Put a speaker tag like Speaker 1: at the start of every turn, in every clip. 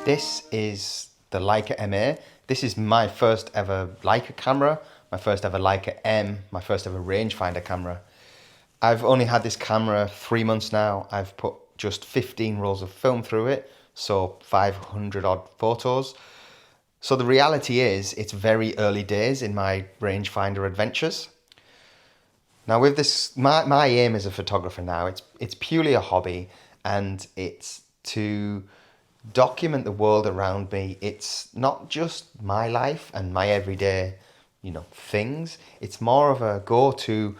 Speaker 1: This is the Leica M-A. This is my first ever Leica camera, my first ever Leica M, my first ever rangefinder camera. I've only had this camera 3 months now. I've put just 15 rolls of film through it, so 500 odd photos. So the reality is, it's very early days in my rangefinder adventures. Now with this, my aim as a photographer now, it's purely a hobby, and it's to document the world around me. It's not just my life and my everyday, things. It's more of a go-to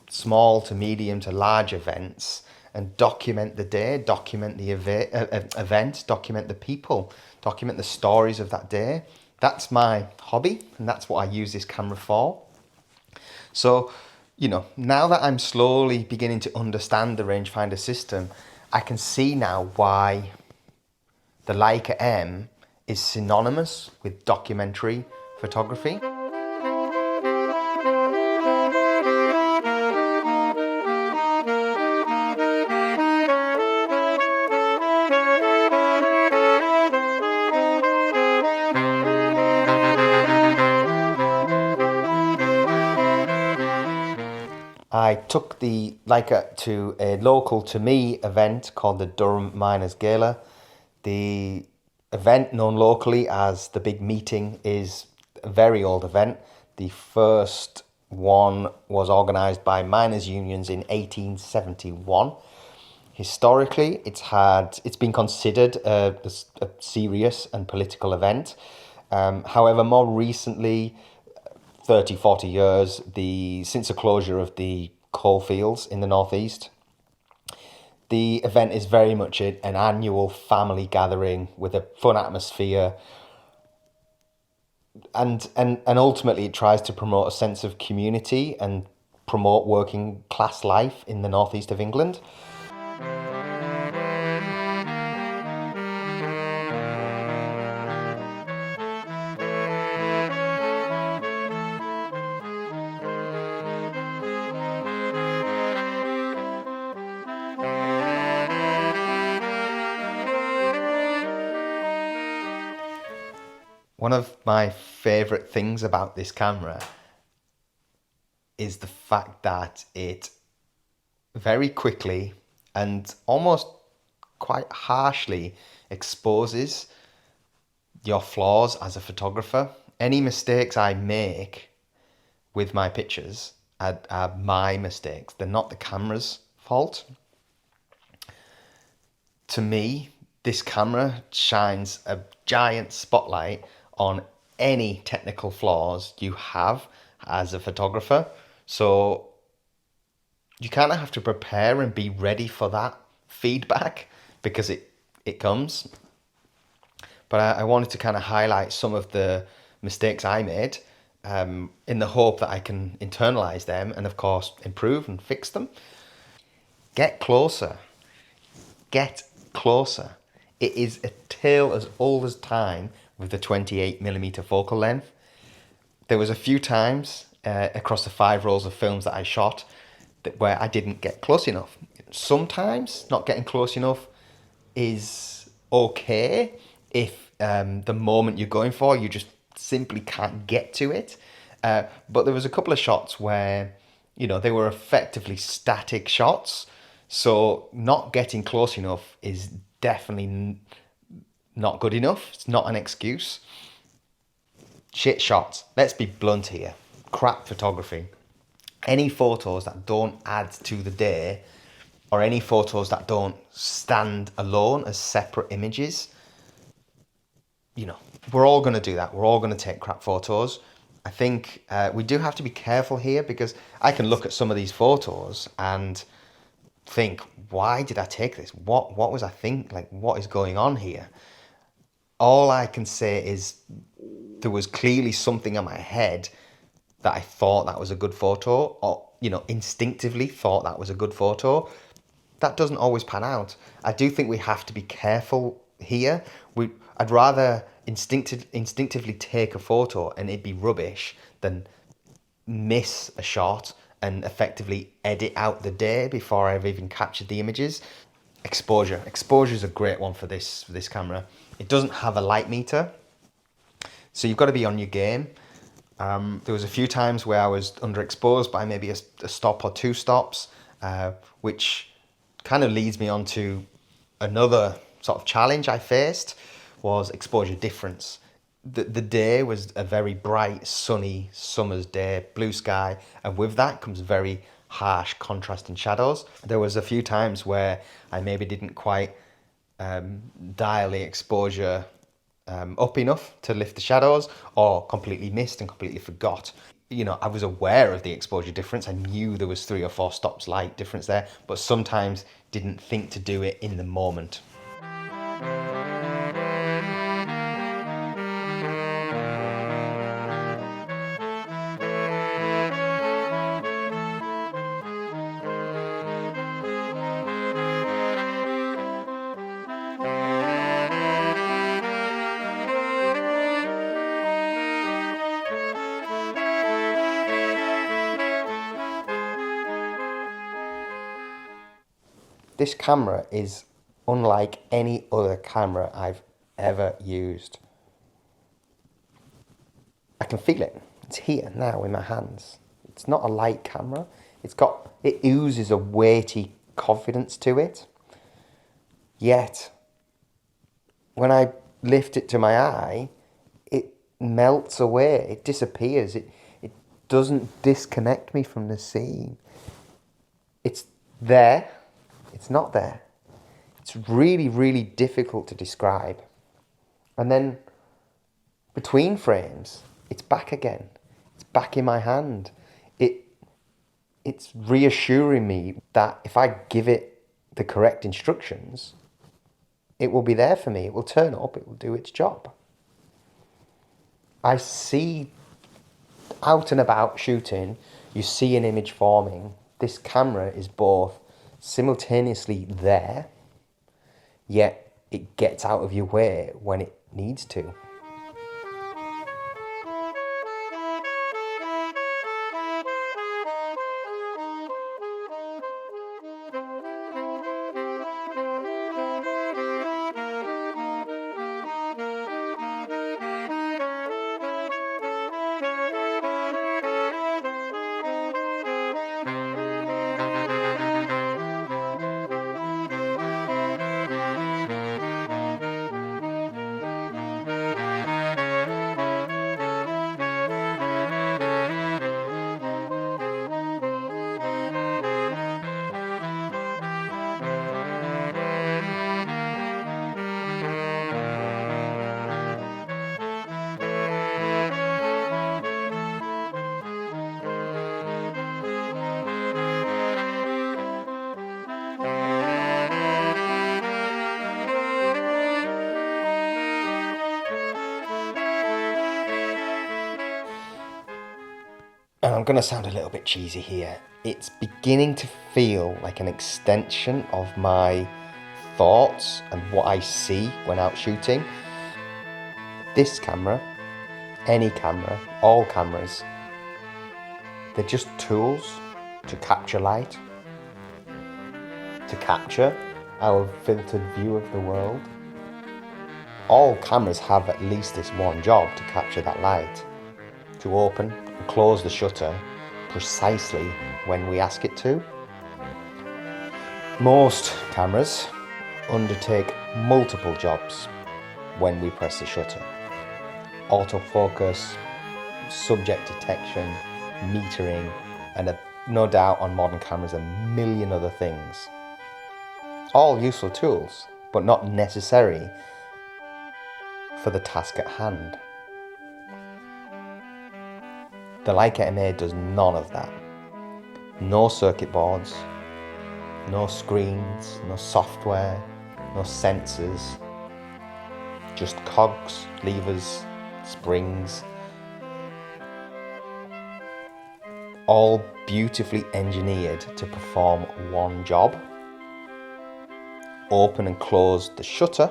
Speaker 1: small to medium to large events and document the day, document the event, document the people, document the stories of that day. That's my hobby, and that's what I use this camera for. So, now that I'm slowly beginning to understand the rangefinder system, I can see now why the Leica M is synonymous with documentary photography. I took the Leica to a local to me event called the Durham Miners Gala. The event, known locally as the Big Meeting, is a very old event. The first one was organised by miners' unions in 1871. Historically, it's been considered a serious and political event. However, more recently, 30, 40 years, since the closure of the coal fields in the northeast, the event is very much an annual family gathering with a fun atmosphere, and ultimately it tries to promote a sense of community and promote working class life in the northeast of England. One of my favourite things about this camera is the fact that it very quickly and almost quite harshly exposes your flaws as a photographer. Any mistakes I make with my pictures are my mistakes. They're not the camera's fault. To me, this camera shines a giant spotlight on any technical flaws you have as a photographer. So you kind of have to prepare and be ready for that feedback, because it comes. But I wanted to kind of highlight some of the mistakes I made, in the hope that I can internalize them and, of course, improve and fix them. Get closer. Get closer. It is a tale as old as time with the 28mm focal length. There was a few times across the 5 rolls of films that I shot where I didn't get close enough. Sometimes not getting close enough is okay if the moment you're going for, you just simply can't get to it. But there was a couple of shots where, they were effectively static shots. So not getting close enough is definitely not good enough. It's not an excuse. Shit shots. Let's be blunt here. Crap photography. Any photos that don't add to the day, or any photos that don't stand alone as separate images, we're all going to do that. We're all going to take crap photos. I think we do have to be careful here, because I can look at some of these photos and think, why did I take this? What was I thinking? Like, what is going on here? All I can say is there was clearly something in my head that I thought that was a good photo, or, instinctively thought that was a good photo. That doesn't always pan out. I do think we have to be careful here. I'd rather instinctively take a photo and it'd be rubbish than miss a shot and effectively edit out the day before I've even captured the images. Exposure. Exposure is a great one for this camera. It doesn't have a light meter, so you've got to be on your game. There was a few times where I was underexposed by maybe a stop or two stops, which kind of leads me on to another sort of challenge I faced, was exposure difference. The day was a very bright, sunny summer's day, blue sky, and with that comes very harsh contrasting shadows. There was a few times where I maybe didn't quite dial the exposure up enough to lift the shadows, or completely missed and completely forgot. You know, I was aware of the exposure difference. I knew there was 3 or 4 stops light difference there, but sometimes didn't think to do it in the moment. This camera is unlike any other camera I've ever used. I can feel it. It's here now in my hands. It's not a light camera. It oozes a weighty confidence to it. Yet, when I lift it to my eye, it melts away. It disappears. It doesn't disconnect me from the scene. It's there. It's not there. It's really, really difficult to describe. And then between frames, it's back again. It's back in my hand. It's reassuring me that if I give it the correct instructions, it will be there for me. It will turn up. It will do its job. I see out and about shooting, you see an image forming. This camera is both simultaneously there, yet it gets out of your way when it needs to. And I'm going to sound a little bit cheesy here. It's beginning to feel like an extension of my thoughts and what I see when out shooting. This camera, any camera, all cameras, they're just tools to capture light, to capture our filtered view of the world. All cameras have at least this one job: to capture that light, to open and close the shutter precisely when we ask it to. Most cameras undertake multiple jobs when we press the shutter: autofocus, subject detection, metering, and no doubt on modern cameras a million other things. All useful tools, but not necessary for the task at hand. The Leica M-A does none of that. No circuit boards, no screens, no software, no sensors, just cogs, levers, springs, all beautifully engineered to perform one job: open and close the shutter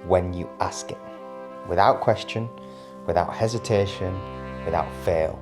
Speaker 1: when you ask it, without question, without hesitation, without fail.